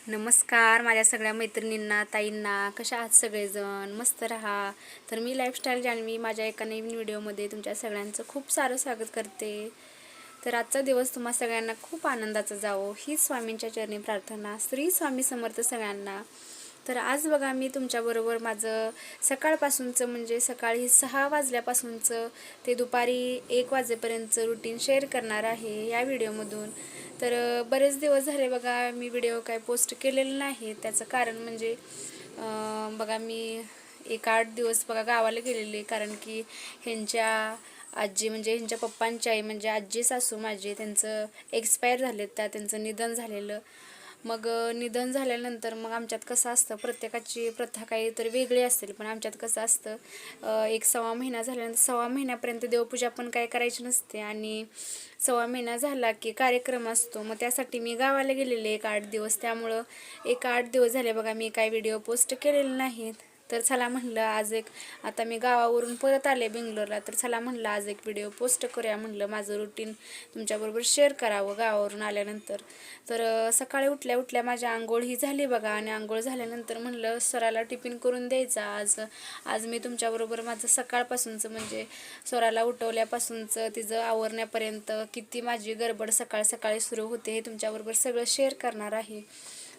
नमस्कार माझ्या सगळ्या मैत्रिणींना, ताईंना. कशा आहात सगळेजण? मस्त राहा. तर मी लाईफस्टाईल जान्हवी माझ्या एका नवीन व्हिडिओमध्ये तुमच्या सगळ्यांचं खूप सारं स्वागत करते. तर आजचा दिवस तुम्हा सगळ्यांना खूप आनंदाचा जावो हीच स्वामींच्या चरणी प्रार्थना. श्री स्वामी समर्थ सगळ्यांना. तर आज बघा मी तुमच्याबरोबर माझं सकाळपासूनचं म्हणजे सकाळी 6 वाजल्यापासूनचं ते दुपारी 1 वाजेपर्यंतचं रुटीन शेअर करणार आहे या व्हिडिओमधून. तर बरेच दिवस झाले बघा मी व्हिडिओ काय पोस्ट केलेले नाही. त्याचं कारण म्हणजे बघा मी 1-8 दिवस बघा गावाला गेलेले, कारण की ह्यांच्या आजी म्हणजे ह्यांच्या पप्पांची आई म्हणजे आजी सासू माझे त्यांचं एक्सपायर झालेत, त्यांचं निधन झालेलं. मग निधन झाल्यानंतर मग आमच्यात कसं असतं, प्रत्येकाची प्रथा काही तर वेगळी असेल, पण आमच्यात कसं असतं 1-1.25 महिना झाल्यानंतर 1.25 महिन्यापर्यंत देवपूजा पण काय करायची नसते आणि 1.25 महिना झाला की कार्यक्रम असतो. मग त्यासाठी मी गावाला गेलेले 1-8 दिवस, त्यामुळं 1-8 दिवस झाले बघा मी काही व्हिडिओ पोस्ट केलेले नाहीत. तर चला म्हणलं आज आता मी गावावरून परत आले बेंगलोरला, तर चला म्हणलं आज एक व्हिडिओ पोस्ट करूया, म्हणलं माझं रुटीन तुमच्याबरोबर शेअर करावं गावावरून आल्यानंतर. तर सकाळी उठल्या उठल्या माझी आंघोळ ही झाली बघा, आणि आंघोळ झाल्यानंतर म्हणलं स्वराला टिफिन करून द्यायचा. आज मी तुमच्याबरोबर माझं सकाळपासूनचं म्हणजे स्वराला उठवल्यापासूनचं तिचं आवरण्यापर्यंत किती माझी गडबड सकाळ सकाळी सुरू होते हे तुमच्याबरोबर सगळं शेअर करणार आहे.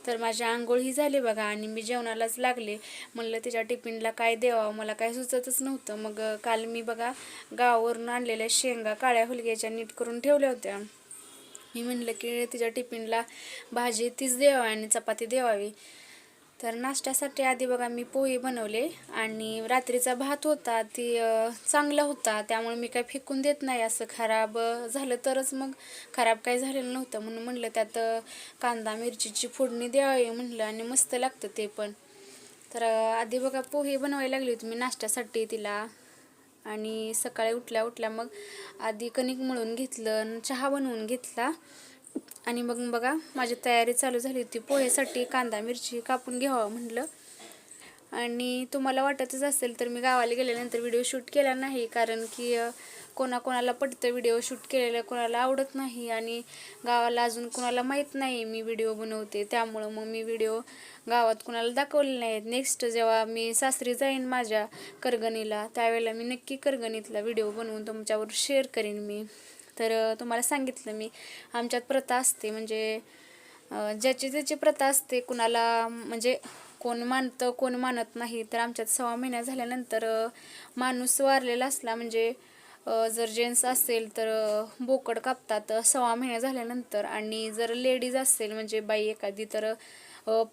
तर माझी आंघोळ ही झाली बघा आणि मी जेवणालाच लागले. म्हणलं तिच्या टिफिनला काय द्यावं मला काय सुचतच नव्हतं. मग काल मी बघा गावावरून आणलेल्या शेंगा काळ्या हुलग्याच्या नीट करून ठेवल्या होत्या. मी म्हणलं की तिच्या टिफिनला भाजी तीच द्यावी आणि चपाती द्यावी. तर नाश्त्यासाठी आधी बघा मी पोहे बनवले आणि रात्रीचा भात होता ती चांगला होता, त्यामुळे मी काय फेकून देत नाही. असं खराब झालं तरच, मग खराब काय झालेलं नव्हतं म्हणून म्हणलं त्यात कांदा मिरचीची फोडणी द्यावी म्हणलं आणि मस्त लागतं ते पण. तर आधी बघा पोहे बनवायला लागली होती मी नाश्त्यासाठी तिला. आणि सकाळी उठल्या उठल्या मग आधी कणिक मळून घेतलं, चहा बनवून घेतला आणि मग बघा माझी तयारी चालू झाली होती पोहेसाठी. कांदा मिरची कापून घ्यावं म्हटलं. आणि तुम्हाला वाटतच असेल तर मी गावाला गेल्यानंतर व्हिडिओ शूट केला नाही, कारण की कोणाकोणाला पटतं व्हिडिओ शूट केलेलं, कोणाला आवडत नाही आणि गावाला अजून कोणाला माहीत नाही मी व्हिडिओ बनवते, त्यामुळं मग मी व्हिडिओ गावात कोणाला दाखवले नाहीत. नेक्स्ट जेव्हा मी सासरी जाईन माझ्या करगणीला, त्यावेळेला मी नक्की करगणीतला व्हिडिओ बनवून तुमच्यावर शेअर करीन मी. तर तुम्हाला सांगितलं मी आमच्यात प्रथा असते म्हणजे ज्याची त्याची प्रथा असते, कुणाला म्हणजे कोण मानतं कोण मानत नाही. तर आमच्यात 1.25 महिना झाल्यानंतर माणूस वारलेला असला म्हणजे जर जेंट्स असेल तर बोकड कापतात 1.25 महिना झाल्यानंतर, आणि जर लेडीज असेल म्हणजे बाई एखादी तर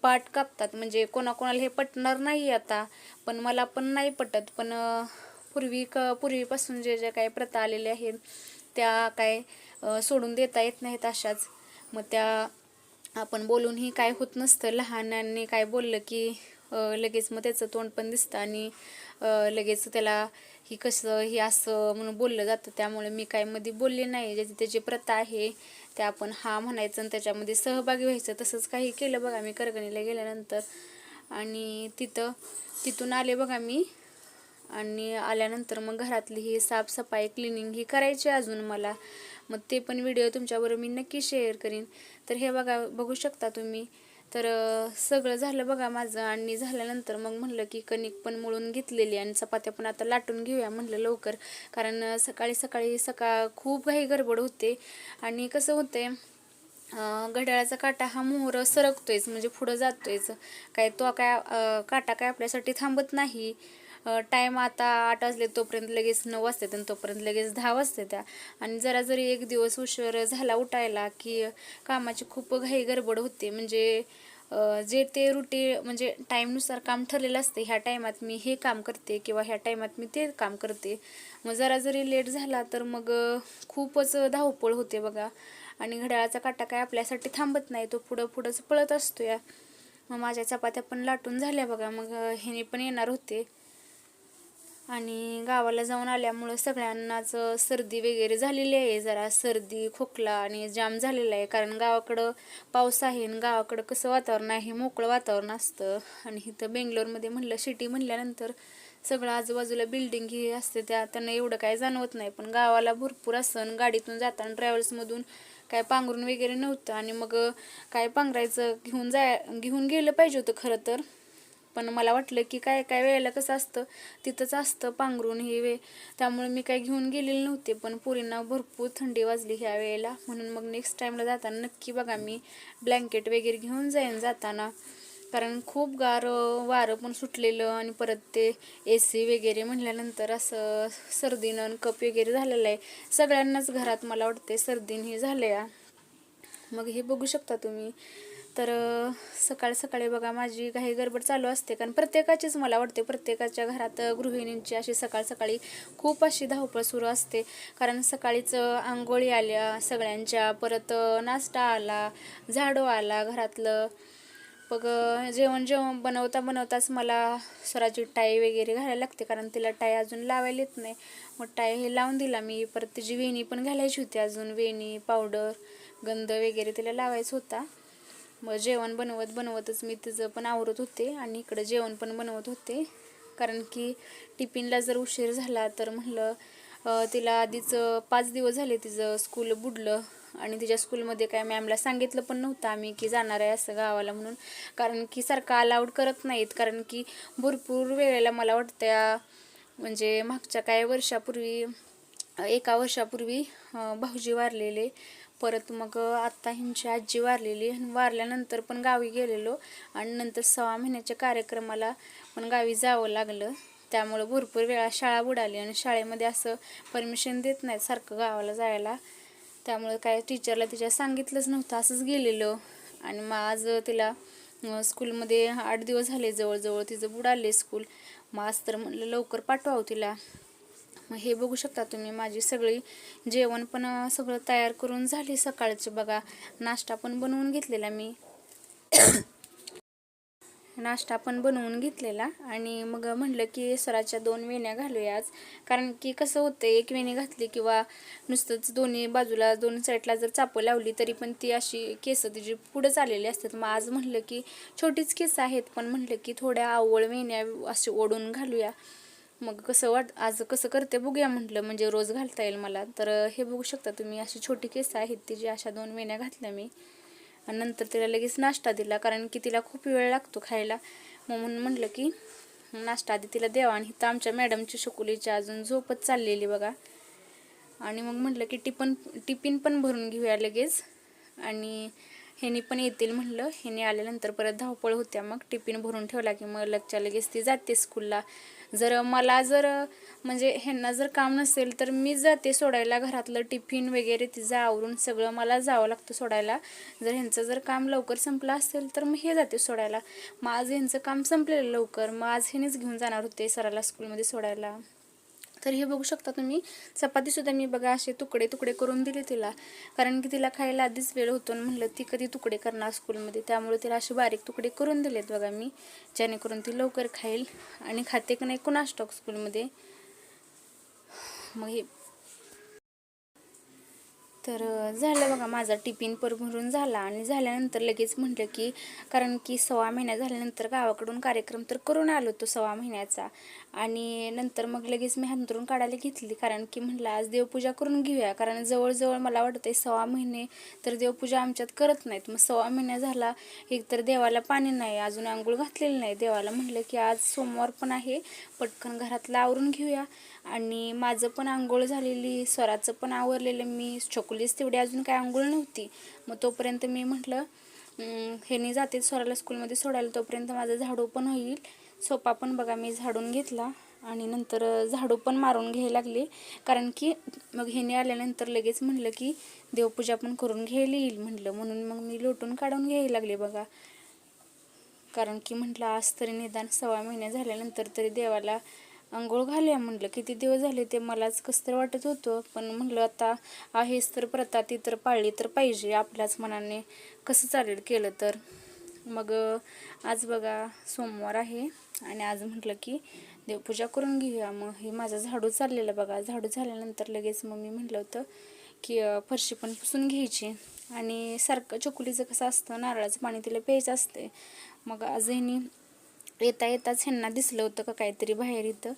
पाट कापतात. म्हणजे कोणाकोणाला हे पटणार नाही आता, पण मला पण नाही पटत, पण पूर्वीपासून जे जे काही प्रथा आलेल्या आहेत त्या काय सोडून देता येत नाहीत अशाच. मग त्या आपण बोलूनही काय होत नसतं. लहानांनी काय बोललं की लगेच मग त्याचं तोंड पण दिसतं आणि लगेच त्याला ही कसं ही असं म्हणून बोललं जातं. त्यामुळे मी काय मध्ये बोलले नाही. ज्याची त्याची प्रथा आहे त्या आपण हा म्हणायचं आणि त्याच्यामध्ये सहभागी व्हायचं. तसंच काही केलं बघा मी करगणीला गेल्यानंतर. आणि तिथून आले बघा मी, आणि आल्यानंतर मग घरातली ही साफसफाई क्लिनिंग ही करायची अजून मला. मग ते पण व्हिडिओ तुमच्याबरोबर मी नक्की शेअर करीन. तर हे बघू शकता तुम्ही. तर सगळं झालं बघा माझं, आणि झाल्यानंतर मग म्हणलं की कणिक पण मळून घेतलेली आणि चपात्या पण आता लाटून घेऊया म्हणलं लवकर, कारण सकाळी खूप काही गडबड होते. आणि कसं होते घड्याळाचा काटा हा मोहर सरकतोयच म्हणजे पुढं जातोयच, काय तो काय काटा काय आपल्यासाठी थांबत नाही. टाईम आता 8 वाजले तोपर्यंत लगेच 9 वाजतात आणि तोपर्यंत लगेच 10 वाजते त्या. आणि जरी एक दिवस उशीर झाला उठायला की कामाची खूप घाई गडबड होते. म्हणजे जे ते म्हणजे टाईमनुसार काम ठरलेलं असते, ह्या टाईमात मी हे काम करते किंवा ह्या टाईमात मी ते काम करते. मग जरी लेट झाला तर मग खूपच धावपळ होते बघा. आणि घड्याळाचा काटा काय आपल्यासाठी थांबत नाही, तो पुढंच पळत असतो या. मग माझ्या चपात्या पण लाटून झाल्या बघा. मग ह्याने पण येणार होते आणि गावाला जाऊन आल्यामुळं सगळ्यांनाच सर्दी वगैरे झालेली आहे. जरा सर्दी खोकला आणि जाम झालेला आहे, कारण गावाकडं पाऊस आहे आणि गावाकडं कसं वातावरण आहे मोकळं वातावरण असतं. आणि इथं बेंगलोरमध्ये म्हणलं सिटी म्हणल्यानंतर सगळं आजूबाजूला बिल्डिंग ही असते, त्यांना एवढं काय जाणवत नाही. पण गावाला भरपूर असतं. गाडीतून जाताना ट्रॅव्हल्समधून काय पांघरून वगैरे नव्हतं आणि मग काय पांघरायचं घेऊन गेलं पाहिजे होतं खरं तर. पण मला वाटलं की काय काय वेळेला कसं असतं तिथंच असतं पांघरून हे त्यामुळे मी काय घेऊन गेलेले नव्हते. पण पोरींना भरपूर थंडी वाजली ह्या वेळेला, म्हणून मग नेक्स्ट टाईमला जाताना नक्की बघा मी ब्लँकेट वगैरे घेऊन जाईन जाताना. कारण खूप गार वारं पण सुटलेलं आणि परत ते AC वगैरे म्हणल्यानंतर असं सर्दीनं कप वगैरे झालेलं आहे सगळ्यांनाच घरात. मला वाटते सर्दीन हे झाले. मग हे बघू शकता तुम्ही. तर सकाळ सकाळी बघा माझी काही गडबड चालू असते, कारण प्रत्येकाचीच मला वाटते प्रत्येकाच्या घरात गृहिणींची अशी सकाळ सकाळी खूप अशी धावपळ सुरू असते. कारण सकाळीच आंघोळी आल्या सगळ्यांच्या, परत नाश्ता आला, झाडू आला घरातलं. मग जेवण बनवताच मला स्वराची टाय वगैरे घालायला लागते, कारण तिला टाय अजून लावायला येत नाही. मग टाय हे लावून दिला मी. परत तिची वेणी पण घालायची होती, अजून वेणी पावडर गंध वगैरे तिला लावायचा होता. मग जेवण बनवतच मी तिचं पण आवरत होते आणि इकडं जेवण पण बनवत होते. कारण की टिफिनला जर उशीर झाला तर म्हणलं तिला आधीच 5 दिवस झाले तिचं स्कूल बुडलं आणि तिच्या स्कूलमध्ये काय मॅमला सांगितलं पण नव्हतं आम्ही की जाणार आहे असं गावाला म्हणून. कारण की सारखं अलाउड करत नाहीत, कारण की भरपूर वेळेला मला वाटतं म्हणजे मागच्या काही वर्षापूर्वी 1 वर्षापूर्वी भाऊजी वारलेले. परत मग आत्ता ह्यांची आजी वारलेली. वारल्यानंतर पण गावी गेलेलो आणि नंतर 6 महिन्याच्या कार्यक्रमाला पण गावी जावं लागलं. त्यामुळं भरपूर वेळा शाळा बुडाली आणि शाळेमध्ये असं परमिशन देत नाहीत सारखं गावाला जायला. त्यामुळे काय टीचरला तिच्या सांगितलंच नव्हतं, असंच गेलेलो. आणि मग आज तिला स्कूलमध्ये 8 दिवस झाले जवळजवळ तिचं बुडाले स्कूल. मग आज तर म्हणलं लवकर पाठवावं तिला. मग हे बघू शकता तुम्ही माझी सगळी जेवण पण सगळं तयार करून झाली सकाळची बघा. नाश्ता पण बनवून घेतलेला मी आणि मग म्हटलं की स्वराच्या 2 वेण्या घालूया आज. कारण की कसं होतं एक वेणी घातली किंवा नुसतंच दोन्ही बाजूला 2 साईडला जर चापं लावली तरी पण ती अशी केस तिची पुढं चाललेली असतात. मग आज म्हटलं की छोटीच केस आहेत पण म्हटलं की थोड्या आवळ वेण्या अशी ओढून घालूया. मग आज कसं करते बघूया म्हटलं, म्हणजे रोज घालता येईल मला. तर हे बघू शकता तुम्ही अशी छोटी केस आहेत तिची, अशा 2 वेण्या घातल्या मी. आणि नंतर तिला लगेच नाश्ता दिला, कारण की तिला खूप वेळ लागतो खायला. मग म्हणून म्हटलं की नाश्ता आधी तिला द्यावा. आणि इथं आमच्या मॅडमची शुकुलीची अजून झोपच चाललेली बघा. आणि मग म्हटलं की टिफिन पण भरून घेऊया लगेच. आणि ह्यानी पण येतील म्हटलं, ह्यानी आल्यानंतर परत धावपळ होत्या. मग टिफिन भरून ठेवला की मग लगेच ती जाते स्कूलला. मला म्हणजे ह्यांना जर काम नसेल तर मी जाते सोडायला. घरातलं टिफिन वगैरे तिचं आवरून सगळं मला जावं लागतं सोडायला. ह्यांचं काम लवकर संपलं असेल तर मग हे जाते सोडायला. मग आज ह्यांचं काम संपलेलं लवकर, मग आज ह्यानेच घेऊन जाणार होते सराला स्कूलमध्ये सोडायला. तर हे बघू शकता तुम्ही चपातीसुद्धा मी बघा असे तुकडे करून दिले तिला, कारण की तिला खायला आधीच वेळ होतो. म्हणलं ती कधी तुकडे करणार स्कूलमध्ये, त्यामुळे तिला असे बारीक तुकडे करून दिलेत बघा मी, जेणेकरून ती लवकर खाईल. आणि खाते की नाही कुणास ठाऊक स्कूलमध्ये. मग हे तर झालं बघा माझा टिफिन पर भरून झाला. आणि झाल्यानंतर लगेच म्हटलं की कारण की 6 महिना झाल्यानंतर गावाकडून कार्यक्रम तर करून आलो तो 6 महिन्याचा. आणि नंतर मग लगेच मी अंथरूण काढायला घेतली, कारण की म्हटलं आज देवपूजा करून घेऊया. कारण जवळजवळ मला वाटते 6 महिने तर देवपूजा आमच्यात करत नाहीत. मग 6 महिना झाला, एक तर देवाला पाणी नाही, अजून आंघोळ घातलेली नाही देवाला. म्हटलं की आज सोमवार पण आहे, पटकन घरातलं आवरून घेऊया. आणि माझं पण आंघोळ झालेली, स्वराचं पण आवरलेलं मी, छोकुलीच तेवढी अजून काय आंघोळ नव्हती. मग तोपर्यंत मी म्हटलं ह्यानी जाते स्वराला स्कूलमध्ये सोडायला, तोपर्यंत माझं झाडू पण होईल. सोफा पण बघा मी झाडून घेतला आणि नंतर झाडू पण मारून घ्यायला लागले, कारण की मग ह्याने आल्यानंतर लगेच म्हटलं की देवपूजा पण करून घ्यायला येईल म्हटलं. म्हणून मग मी लोटून काढून घ्यायला लागले बघा. कारण की म्हटलं आज तरी निदान 6 महिने झाल्यानंतर तरी देवाला आंघोळ घालूया म्हटलं. किती दिवस झाले ते मलाच कसं तर वाटत होतं, पण म्हटलं आता आहेच तर प्रथा, ती तर पाळली तर पाहिजे आपल्याच मनाने, कसं चालेल केलं तर. मग आज बघा सोमवार आहे आणि आज म्हटलं की देवपूजा करून घेऊया. मग हे माझं झाडू चाललेलं बघा. झाडू झाल्यानंतर लगेच मग मी म्हटलं होतं की फरशी पण पुसून घ्यायची. आणि सारखं चकुलीचं कसं असतं नारळाचं पाणी तिला प्यायचं असते. मग आज ह्यांनी येताच ह्यांना दिसलं होतं का काहीतरी बाहेर इथं,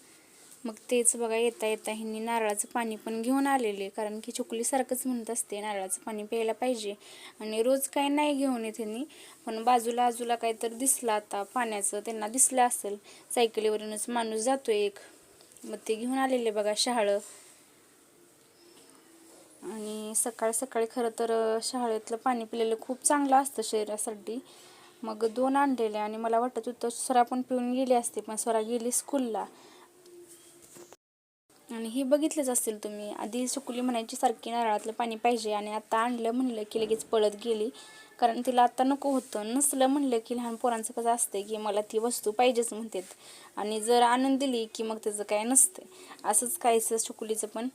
मग तेच बघा येता येता ह्यांनी नारळाचं पाणी पण घेऊन आलेले, कारण की चकुली सारखंच म्हणत असते नारळाचं पाणी प्यायला पाहिजे. आणि रोज काय नाही घेऊन येत ह्यांनी, पण बाजूला काहीतरी दिसलं आता पाण्याचं, त्यांना दिसलं असेल सायकलीवरूनच माणूस जातोय एक, मग ते घेऊन आलेले बघा शहाळं. आणि सकाळी सकाळी खरं तर शहाळ्यातलं पाणी पिलेलं खूप चांगलं असतं शरीरासाठी. मग 2 आणलेले आणि मला वाटत होतं स्वरा पण पिऊन गेली असते, पण स्वरा गेली स्कूलला. आणि हे बघितलंच असेल तुम्ही, आधी चकुली म्हणायची सारखी नारळातलं पाणी पाहिजे, आणि आता आणलं म्हणलं की लगेच पळत गेली, कारण तिला आता नको होतं. नसलं म्हणलं की लहान पोरांचं कसं असतं की मला ती वस्तू पाहिजेच म्हणतात, आणि जर आणून दिली की मग त्याचं काय नसतं. असंच काहीचं चकुलीचं पण.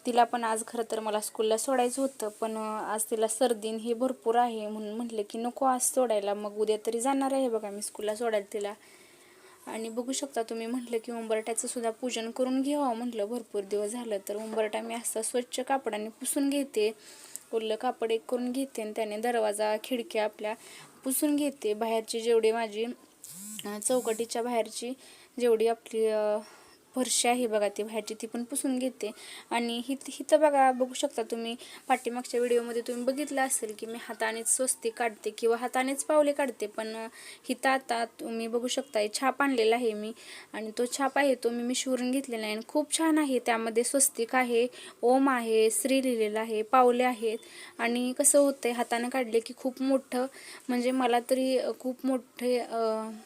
तिला पण आज खरं तर मला स्कूलला सोडायचं होतं, पण आज तिला सर्दीन हे भरपूर आहे म्हणून म्हटलं की नको आज सोडायला, मग उद्या तरी जाणार आहे बघा मी स्कूलला सोडायला तिला. आणि बघू शकता तुम्ही, म्हटलं की उंबरट्याचं सुद्धा पूजन करून घ्यावं म्हटलं, भरपूर दिवस झालं. तर उंबरटा मी असं स्वच्छ कापडाने पुसून घेते, ओलं कापड एक करून घेते आणि त्याने दरवाजा खिडक्या आपल्या पुसून घेते. बाहेरची जेवढी माझी चौकटीच्या बाहेरची जेवढी आपली फरशी आहे बघा ती बाहेरची, ती पण पुसून घेते. आणि हिथं बघा, बघू शकता तुम्ही, पाठीमागच्या व्हिडिओमध्ये तुम्ही बघितलं असेल की मी हातानेच स्वस्तिक काढते किंवा हातानेच पावले काढते, पण हिथं आता तुम्ही बघू शकता छाप आणलेला आहे मी, आणि तो छाप आहे तो मी मिशोवरून घेतलेला आहे आणि खूप छान आहे. त्यामध्ये स्वस्तिक आहे, ओम आहे, श्री लिहिलेलं आहे, पावले आहेत. आणि कसं होतंय हाताने काढले की खूप मोठं, म्हणजे मला तरी खूप मोठे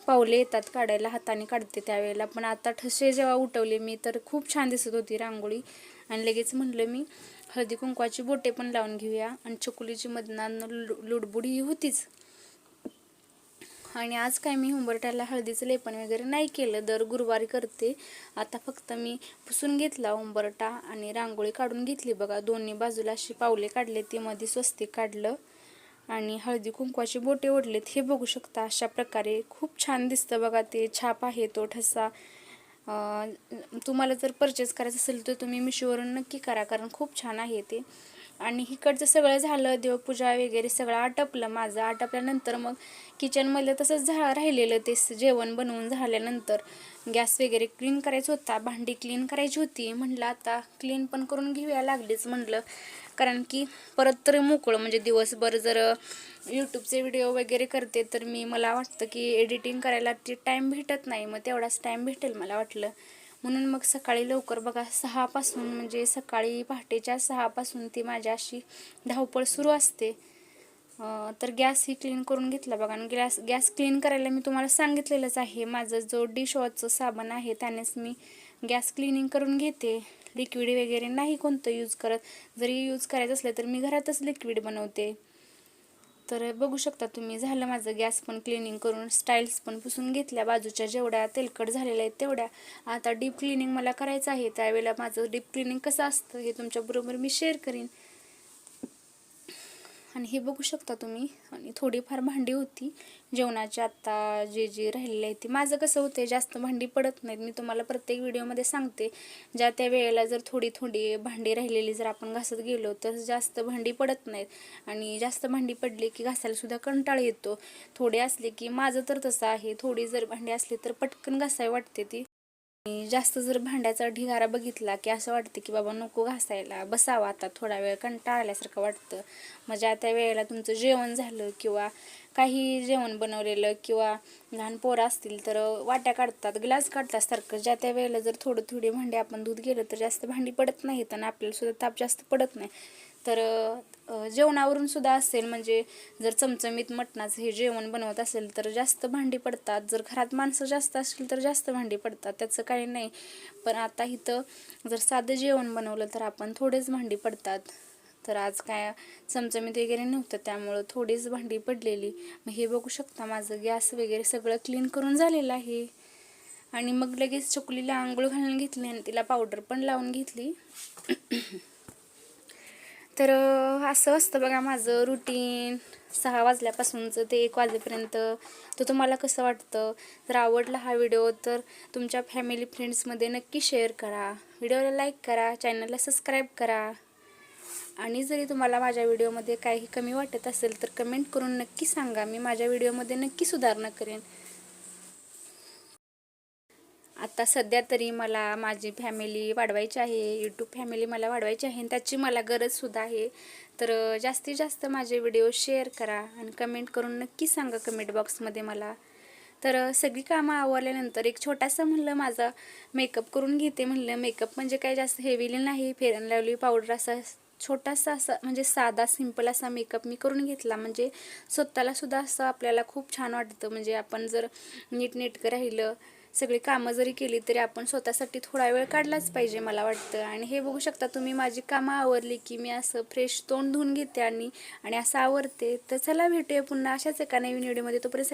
पावले येतात काढायला हाताने काढते त्यावेळेला. पण आता ठसे जेव्हा उठवले मी तर खूप छान दिसत होती रांगोळी, आणि लगेच म्हटलं मी हळदी कुंकवाची बोटे पण लावून घेऊया. आणि चकुलीची मदनानं लुडबुड ही होतीच. आणि आज काय मी उंबरठ्याला हळदीचं लेपन वगैरे नाही केलं, दर गुरुवारी करते. आता फक्त मी पुसून घेतला उंबरठा आणि रांगोळी काढून घेतली बघा. दोन्ही बाजूला अशी पावले काढले, ती मध्ये स्वस्तिक काढलं आणि हळदी कुंकवाचे बोटे ओढलेत. हे बघू शकता अशा प्रकारे खूप छान दिसतं बघा. ते छाप आहे तो ठसा. तुम्हाला जर परचेस करायचं असेल तर तुम्ही मिशोवरून नक्की करा, कारण खूप छान आहे ते. आणि इकडचं सगळं झालं, देवपूजा वगैरे सगळं आटपलं माझं. आटपल्यानंतर मग किचनमध्ये तसंच राहिलेलं ते जेवण बनवून झाल्यानंतर गॅस वगैरे क्लीन करायचा होता, भांडी क्लीन करायची होती. म्हटलं आता क्लीन पण करून घेऊया, लागलीच म्हटलं, कारण की परत तरी मोकळं, म्हणजे दिवसभर जर यूट्यूबचे व्हिडिओ वगैरे करते तर मला वाटतं की एडिटिंग करायला ते टाईम भेटत नाही, मग तेवढाच टाईम भेटेल मला वाटलं. म्हणून मग सकाळी लवकर बघा 6 पासून, म्हणजे सकाळी पहाटेच्या 6 पासून ती माझी अशी धावपळ सुरू असते. तर गॅस ही क्लीन करून घेतला बघा. आणि गॅस क्लीन करायला मी तुम्हाला सांगितलेलंच आहे, माझं जो डिशवॉशचं साबण आहे त्यानेच मी गॅस क्लिनिंग करून घेते. लिक्विड वगैरे नाही कोणतं यूज करत, जरी यूज करायचं असलं तर मी घरातच लिक्विड बनवते. तर बघू शकता तुम्ही, झालं माझं गॅस पण क्लिनिंग करून, स्टाईल्स पण पुसून घेतल्या बाजूच्या जेवढ्या तेलकट झालेल्या आहेत तेवढ्या. आता डीप क्लिनिंग मला करायचं आहे, त्यावेळेला माझं डीप क्लिनिंग कसं असतं हे तुमच्याबरोबर मी शेअर करीन. आणि हे बघू शकता तुम्ही, आणि थोडीफार भांडी होती जेवणाची आत्ता जे राहिलेली आहे ती. माझं कसं होतं, जास्त भांडी पडत नाहीत, मी तुम्हाला प्रत्येक व्हिडिओमध्ये सांगते. ज्या त्या वेळेला जर थोडी थोडी भांडी राहिलेली जर आपण घासत गेलो तर जास्त भांडी पडत नाहीत, आणि जास्त भांडी पडली की घासायला सुद्धा कंटाळा येतो. थोडी असली की, माझं तर तसं आहे, थोडी जर भांडी असली तर पटकन घासावी वाटते ती. आणि जास्त जर भांड्याचा ढिगारा बघितला की असं वाटतं की बाबा नको घासायला, बसावं आता थोडा वेळ, कंटाळा आल्यासारखं वाटतं. म्हणजे त्या वेळेला तुमचं जेवण झालं किंवा काही जेवण बनवलेलं, किंवा लहान पोरं असतील तर वाट्या काढतात, ग्लास काढतात सारखं. ज्या त्या वेळेला जर थोडी भांडी आपण धुत गेलं तर जास्त भांडी पडत नाहीत आणि आपल्याला सुद्धा ताप जास्त पडत नाही. तर जेवणावरून सुद्धा असेल, म्हणजे जर चमचमीत मटणाचं हे जेवण बनवत असेल तर जास्त भांडी पडतात. जर घरात माणसं जास्त असतील तर जास्त भांडी पडतात, त्याचं काही नाही. पण आता इथं जर साधं जेवण बनवलं तर आपण थोडेच भांडी पडतात. तर आज काय चमचमीत वगैरे नव्हतं, त्यामुळं थोडीच भांडी पडलेली. मग हे बघू शकता माझं गॅस वगैरे सगळं क्लीन करून झालेलं आहे. आणि मग लगेच चकुलीला आंघोळ घालून घेतली आणि तिला पावडर पण लावून घेतली. तर असं असतं बघा माझं रुटीन 6 वाजल्यापासूनचं ते 1 वाजेपर्यंत. तर तुम्हाला कसं वाटतं? जर आवडला हा व्हिडिओ तर तुमच्या फॅमिली फ्रेंड्समध्ये नक्की शेअर करा, व्हिडिओला लाईक करा, चॅनलला सबस्क्राईब करा. आणि जरी तुम्हाला माझ्या व्हिडिओमध्ये काही कमी वाटत असेल तर कमेंट करून नक्की सांगा, मी माझ्या व्हिडिओमध्ये नक्की सुधारणा करेन. आता सध्या तरी मला माझी फॅमिली वाढवायची आहे, यूट्यूब फॅमिली मला वाढवायची आहे आणि त्याची मला गरजसुद्धा आहे. तर जास्तीत जास्त माझे व्हिडिओ शेअर करा आणि कमेंट करून नक्की सांगा कमेंट बॉक्समध्ये मला. तर सगळी कामं आवरल्यानंतर एक छोटासा म्हणलं माझा मेकअप करून घेते. म्हणलं मेकअप म्हणजे काय जास्त हेवीली नाही, फेअर अँड लवली पावडर असा छोटासा असा म्हणजे साधा सिंपल असा मेकअप मी करून घेतला. म्हणजे स्वतःला सुद्धा असं आपल्याला खूप छान वाटतं. म्हणजे आपण जर नीटनेटकं राहिलं, सगळी कामं जरी केली तरी आपण स्वतःसाठी थोडा वेळ काढलाच पाहिजे मला वाटतं. आणि हे बघू शकता तुम्ही माझी कामं आवरली की मी असं फ्रेश तोंड धुवून घेते आणि असं आवरते. तर चला भेटूया पुन्हा अशाच एका नवीन व्हिडिओमध्ये. तोपर्यंत